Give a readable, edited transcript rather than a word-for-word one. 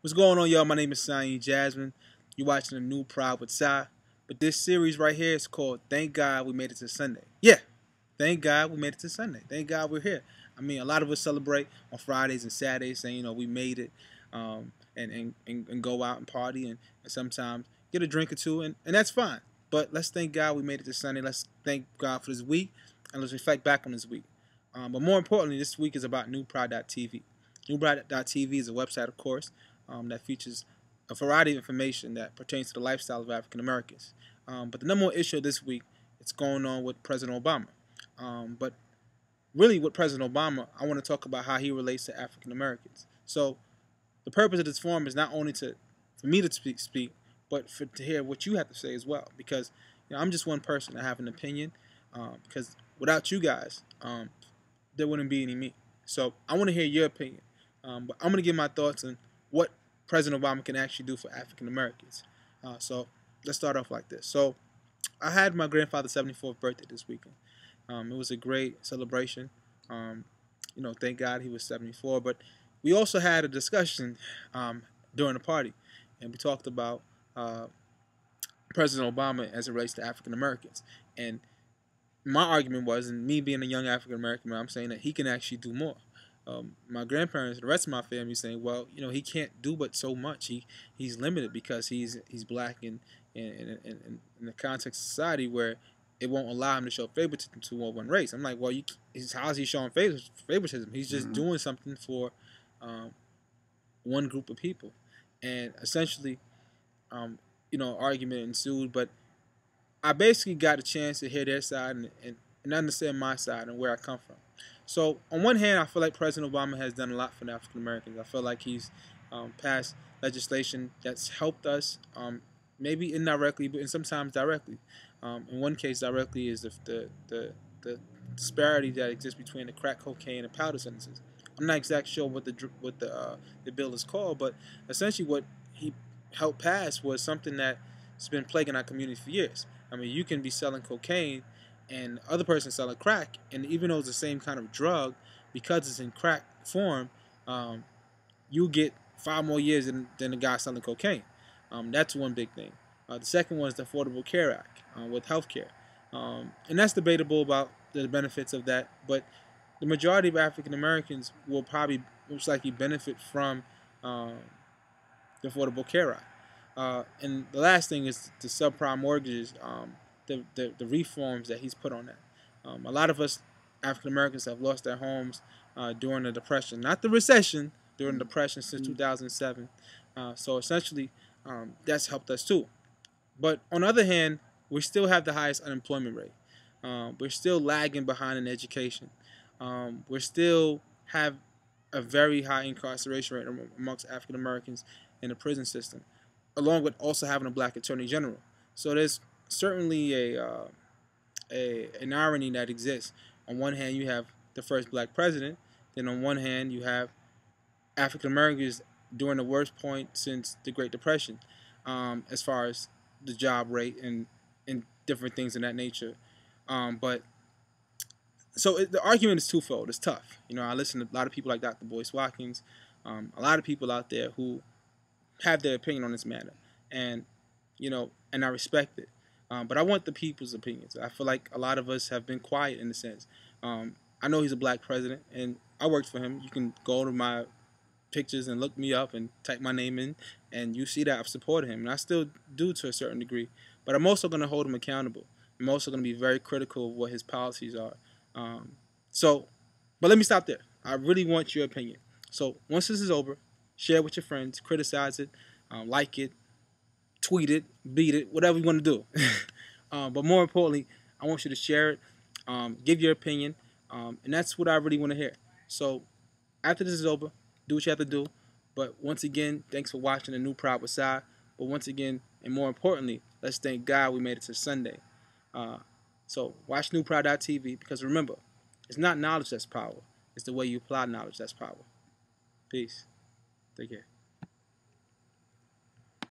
What's going on, y'all? My name is Saeed Jasmine. You're watching a new Pride with Sai. But this series right here is called Thank God We Made It to Sunday. Yeah, thank God we made it to Sunday. Thank God we're here. I mean, a lot of us celebrate on Fridays and Saturdays saying, we made it, and go out and party and sometimes get a drink or two, and that's fine. But let's thank God we made it to Sunday. Let's thank God for this week, and let's reflect back on this week. But more importantly, this week is about NewPride.tv. NewPride.tv is a website, of course, that features a variety of information that pertains to the lifestyle of African Americans. But the number one issue this week, it's going on with President Obama. But really, with President Obama, I want to talk about how he relates to African Americans. So the purpose of this forum is not only for me to speak, but to hear what you have to say as well. Because I'm just one person. I have an opinion. Because without you guys, there wouldn't be any me. So I want to hear your opinion. But I'm going to give my thoughts on what President Obama can actually do for African Americans. So let's start off like this. So I had my grandfather's 74th birthday this weekend. It was a great celebration. Thank God he was 74. But we also had a discussion during the party, and we talked about President Obama as it relates to African Americans. And my argument was, and me being a young African American man, I'm saying that he can actually do more. My grandparents, the rest of my family, saying, well, he can't do but so much. He's limited because he's black in the context of society where it won't allow him to show favoritism to one race. I'm like, well, how is he showing favoritism? He's just doing something for one group of people, and essentially, argument ensued. But I basically got a chance to hear their side and understand my side and where I come from. So on one hand, I feel like President Obama has done a lot for the African Americans. I feel like he's passed legislation that's helped us, maybe indirectly, but sometimes directly. In one case, directly is the disparity that exists between the crack cocaine and powder sentences. I'm not exactly sure what the bill is called, but essentially what he helped pass was something that's been plaguing our community for years. I mean, you can be selling cocaine and other person selling crack, and even though it's the same kind of drug, because it's in crack form, you get 5 more years than the guy selling cocaine. That's one big thing. The second one is the Affordable Care Act with health care. And that's debatable about the benefits of that, but the majority of African Americans will probably most likely benefit from the Affordable Care Act. And the last thing is the subprime mortgages, the reforms that he's put on that. A lot of us African Americans have lost their homes during the Depression, not the recession, during the Depression since 2007. So essentially, that's helped us too. But on the other hand, we still have the highest unemployment rate. We're still lagging behind in education. We still have a very high incarceration rate amongst African Americans in the prison system, along with also having a black attorney general. So there's certainly an irony that exists. On one hand, you have the first black president. Then on one hand, you have African Americans during the worst point since the Great Depression, as far as the job rate and different things of that nature. But so the argument is twofold. It's tough. I listen to a lot of people like Dr. Boyce Watkins, a lot of people out there who have their opinion on this matter, and and I respect it. But I want the people's opinions. I feel like a lot of us have been quiet in a sense. I know he's a black president, and I worked for him. You can go to my pictures and look me up and type my name in, and you see that I've supported him, and I still do to a certain degree. But I'm also going to hold him accountable. I'm also going to be very critical of what his policies are. But let me stop there. I really want your opinion. So once this is over, share it with your friends, criticize it, like it, tweet it, beat it, whatever you want to do. But more importantly, I want you to share it, give your opinion, and that's what I really want to hear. So after this is over, do what you have to do. But once again, thanks for watching the new Pride with Sai. But once again, and more importantly, let's thank God we made it to Sunday. So watch NewPride.tv, because remember, it's not knowledge that's power. It's the way you apply knowledge that's power. Peace. Take care.